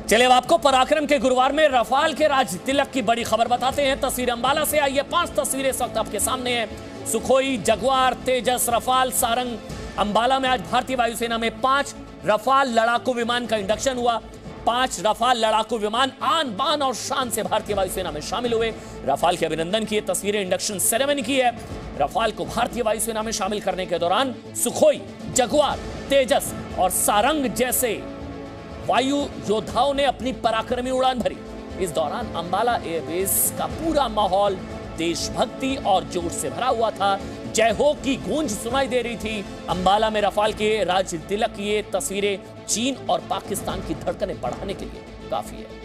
चलिए अब आपको पराक्रम के गुरुवार में रफाल के राज तिलक की बड़ी खबर बताते हैं। तस्वीर अंबाला से आई है, 5 तस्वीरें इस वक्त आपके सामने हैं। सुखोई, जगुआर, तेजस, रफाल, सारंग। अंबाला में आज भारतीय वायुसेना में 5 रफाल लड़ाकू विमान का इंडक्शन हुआ। 5 रफाल लड़ाकू विमान आन बान और शान से भारतीय वायुसेना में शामिल हुए। रफाल के अभिनंदन की तस्वीरें इंडक्शन सेरेमनी की है। रफाल को भारतीय वायुसेना में शामिल करने के दौरान सुखोई, जगुआर, तेजस और सारंग जैसे वायु योद्धाओं ने अपनी पराक्रमी उड़ान भरी। इस दौरान अंबाला एयरबेस का पूरा माहौल देशभक्ति और जोश से भरा हुआ था। जय हो की गूंज सुनाई दे रही थी। अंबाला में रफाल के राज तिलक की ये तस्वीरें चीन और पाकिस्तान की धड़कनें बढ़ाने के लिए काफी है।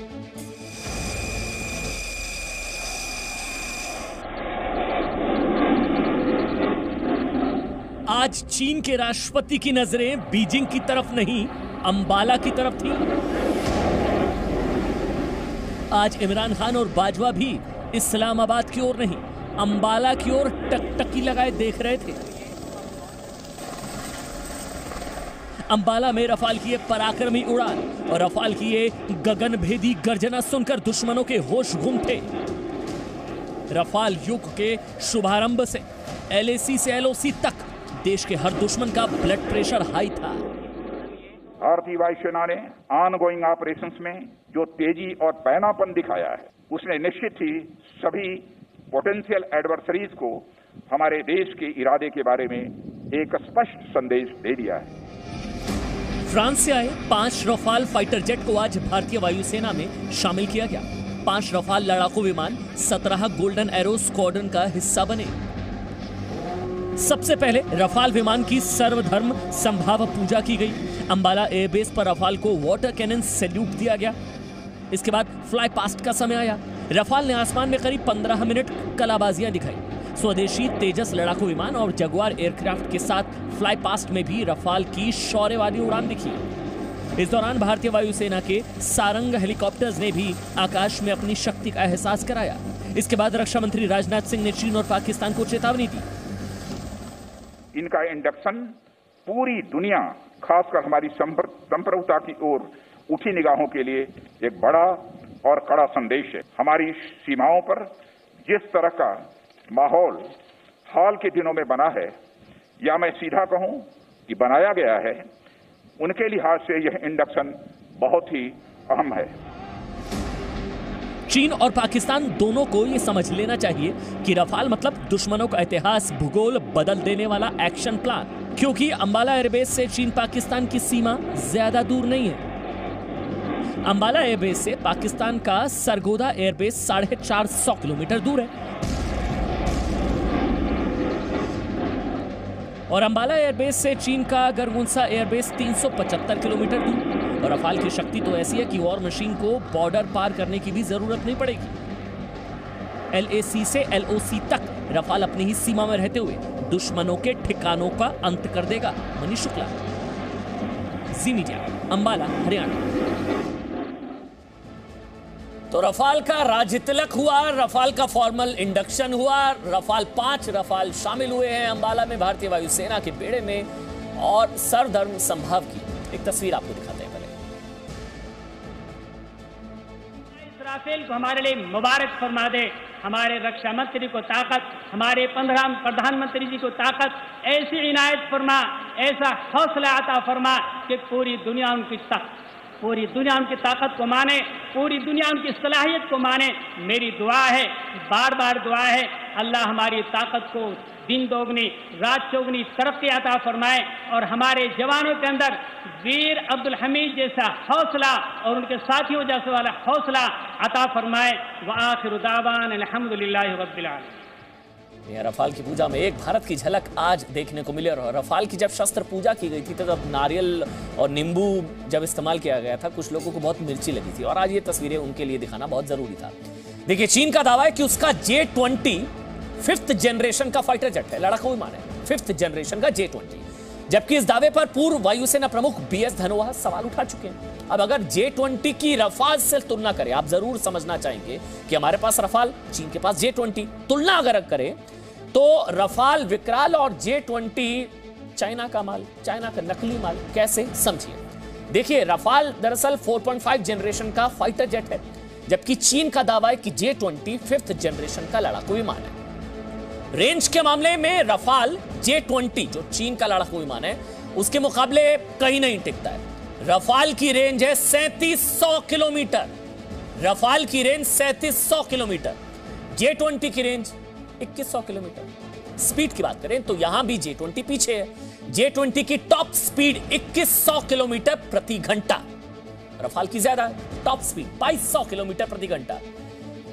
आज चीन के राष्ट्रपति की नजरें बीजिंग की तरफ नहीं, अंबाला की तरफ थी। आज इमरान खान और बाजवा भी इस्लामाबाद की ओर नहीं, अंबाला की ओर टकटकी लगाए देख रहे थे। अंबाला में रफाल की ये पराक्रमी उड़ान और रफाल की ये गगनभेदी गर्जना सुनकर दुश्मनों के होश गुम थे। रफाल युग के शुभारंभ से LAC से LOC तक देश के हर दुश्मन का ब्लड प्रेशर हाई था। भारतीय वायुसेना ने ऑनगोइंग ऑपरेशंस में जो तेजी और पैनापन दिखाया है, उसने निश्चित ही सभी पोटेंशियल एडवर्सरीज को हमारे देश के इरादे के बारे में एक स्पष्ट संदेश दे दिया है। फ्रांस से आए 5 रफाल फाइटर जेट को आज भारतीय वायुसेना में शामिल किया गया। 5 रफाल लड़ाकू विमान 17 गोल्डन एरो स्क्वाड्रन का हिस्सा बने। सबसे पहले रफाल विमान की सर्वधर्म संभाव पूजा की गई। अंबाला एयरबेस पर रफाल को वाटर कैनन सैल्यूट दिया गया। इसके बाद फ्लाई पास्ट का समय आया। रफाल ने आसमान में करीब 15 मिनट कलाबाजियां दिखाई। स्वदेशी तेजस लड़ाकू विमान और जगुआर एयरक्राफ्ट के साथ फ्लाई पास्ट में भी रफाल की शौर्यवादी उड़ान दिखी। इस दौरान भारतीय वायुसेना के सारंग हेलीकॉप्टर्स ने भी आकाश में अपनी शक्ति का एहसास कराया। इसके बाद रक्षा मंत्री राजनाथ सिंह ने चीन और पाकिस्तान को चेतावनी दी। इनका इंडक्शन पूरी दुनिया, खासकर हमारी संप्रभुता की ओर उठी निगाहों के लिए एक बड़ा और कड़ा संदेश है। हमारी सीमाओं पर जिस तरह का माहौल हाल के दिनों में बना है, या मैं सीधा कहूं कि बनाया गया है, उनके लिहाज से यह इंडक्शन बहुत ही अहम है। चीन और पाकिस्तान दोनों को यह समझ लेना चाहिए कि रफाल मतलब दुश्मनों का इतिहास भूगोल बदल देने वाला एक्शन प्लान, क्योंकि अंबाला एयरबेस से चीन पाकिस्तान की सीमा ज्यादा दूर नहीं है। अंबाला एयरबेस से पाकिस्तान का सरगोदा एयरबेस 450 किलोमीटर दूर है और अंबाला एयरबेस से चीन का गरगुंसा एयरबेस 375 किलोमीटर दूर। और रफाल की शक्ति तो ऐसी है कि वॉर मशीन को बॉर्डर पार करने की भी जरूरत नहीं पड़ेगी। LAC से LOC तक रफाल अपनी ही सीमा में रहते हुए दुश्मनों के ठिकानों का अंत कर देगा। मनीष शुक्ला, जी मीडिया, अंबाला, हरियाणा। तो रफाल का राज्य तिलक हुआ, रफाल का फॉर्मल इंडक्शन हुआ। रफाल 5 रफाल शामिल हुए हैं अंबाला में भारतीय वायुसेना के बेड़े में। और सर्वधर्म संभाव की एक तस्वीर आपको दिखाते हैं। राफेल को हमारे लिए मुबारक फरमा दे। हमारे रक्षा मंत्री को ताकत, हमारे प्रधानमंत्री जी को ताकत, ऐसी इनायत फरमा, ऐसा हौसला अता फरमा कि पूरी दुनिया उनकी ताकत को माने, पूरी दुनिया उनकी सलाहियत को माने। मेरी दुआ है, बार बार दुआ है, अल्लाह हमारी ताकत को दिन दोगुनी रात चौगुनी तरक्की अता फरमाए और हमारे जवानों के अंदर वीर अब्दुल हमीद जैसा हौसला और उनके साथियों जैसे वाला हौसला अता फरमाए। व आखिर दावान अल्हम्दुलिल्लाहि रब्बिल आलमीन। रफाल की पूजा में एक भारत की झलक आज देखने को मिली। और रफाल की जब शस्त्र पूजा की गई थी तो तब नारियल और नींबू जब इस्तेमाल किया गया था, कुछ लोगों को बहुत मिर्ची लगी थी और आज ये तस्वीरें उनके लिए दिखाना बहुत जरूरी था। देखिए, चीन का दावा है कि उसका J-20 5th जनरेशन का फाइटर जेट है, लड़ाकू विमान है, 5th जनरेशन का J-20। जबकि इस दावे पर पूर्व वायुसेना प्रमुख BS धनोआ सवाल उठा चुके हैं। अब अगर J-20 की रफाल से तुलना करें, आप जरूर समझना चाहेंगे कि हमारे पास रफाल, चीन के पास J-20, तुलना अगर करें तो रफाल विकराल और J-20 चाइना का माल, चाइना का नकली माल। कैसे, समझिए। देखिए, रफाल दरअसल 4.5 जनरेशन का फाइटर जेट है, जबकि चीन का दावा है कि J-20 5th जनरेशन का लड़ाकू विमान है। रेंज के मामले में रफाल J-20 जो चीन का लड़ाकू विमान है उसके मुकाबले कहीं नहीं टिकता है। रफाल की रेंज है 3700 किलोमीटर। रफाल की रेंज 3700 किलोमीटर, J-20 की रेंज 2100 किलोमीटर। स्पीड की बात करें तो यहां भी J-20 पीछे है। J-20 की टॉप स्पीड 2100 किलोमीटर प्रति घंटा, रफाल की ज्यादा है, टॉप स्पीड 2200 किलोमीटर प्रति घंटा।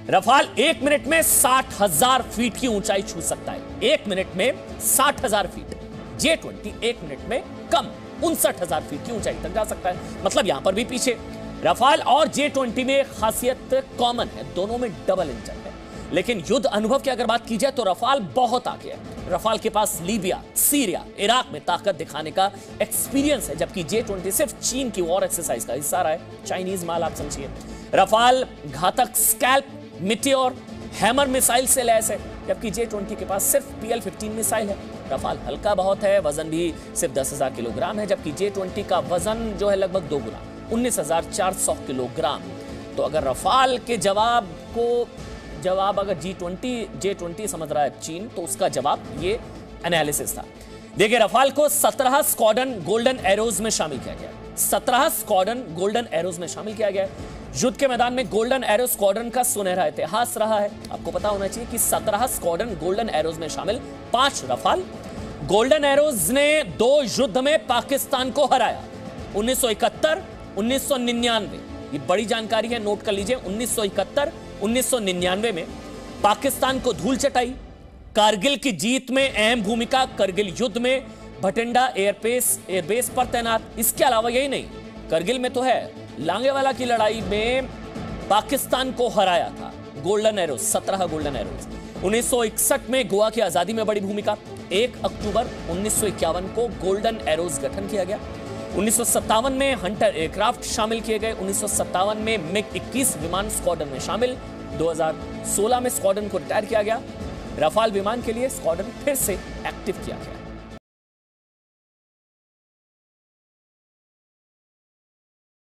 रफाल 1 मिनट में 60,000 फीट की ऊंचाई छू सकता है, 1 मिनट में 60,000 फीट। J-20 1 मिनट में कम 59,000 फीट की ऊंचाई तक जा सकता है, मतलब यहां पर भी पीछे। रफाल और J-20 में खासियत कॉमन है, दोनों में डबल इंजन है। लेकिन युद्ध अनुभव की अगर बात की जाए तो रफाल बहुत आगे है। रफाल के पास लीबिया, सीरिया, इराक में ताकत दिखाने का एक्सपीरियंस है, जबकि J-20 सिर्फ चीन की वॉर एक्सरसाइज का हिस्सा रहा है, चाइनीज माल आप समझिए। रफाल घातक स्कैल्प, मिटियोर, हैमर मिसाइल से लैस है, जबकि J-20 के पास सिर्फ PL-15 मिसाइल है। रफाल हल्का बहुत है, वजन भी सिर्फ 10,000 किलोग्राम है, जबकि J-20 का वजन जो है लगभग 2 गुना 19,400 किलोग्राम। तो अगर रफाल के जवाब अगर J-20 समझ रहा है चीन, तो उसका जवाब ये एनालिसिस था। देखिए, रफाल को 17 स्क्वाड्रन गोल्डन एरोज में शामिल किया गया, 17 स्क्वाड्रन गोल्डन एरोज में शामिल किया गया। युद्ध के मैदान में गोल्डन एरो स्क्वाड्रन का सुनहरा इतिहास रहा है। आपको पता होना चाहिए कि 17 स्क्वाड्रन गोल्डन एरोज में शामिल, 5 रफाल। गोल्डन एरोज ने 2 युद्ध में पाकिस्तान को हराया, 1971, 1999। ये बड़ी जानकारी है, नोट कर लीजिए। 1971, 1999 में पाकिस्तान को धूल चटाई। कारगिल की जीत में अहम भूमिका, करगिल युद्ध में भटिंडा एयरबेस पर तैनात। इसके अलावा यही नहीं, करगिल में तो है, लांगेवाला की लड़ाई में पाकिस्तान को हराया था गोल्डन एरोज, 17 गोल्डन एरोज। 1961 में गोवा की आजादी में बड़ी भूमिका। 1 अक्टूबर 1951 को गोल्डन एरोज गठन किया गया। 1957 में हंटर एयरक्राफ्ट शामिल किए गए। 1957 में MiG-21 विमान स्क्वाड्रन में शामिल। 2016 में स्क्वाड्रन को रिटायर किया गया। रफाल विमान के लिए स्क्वाड्रन फिर से एक्टिव किया गया।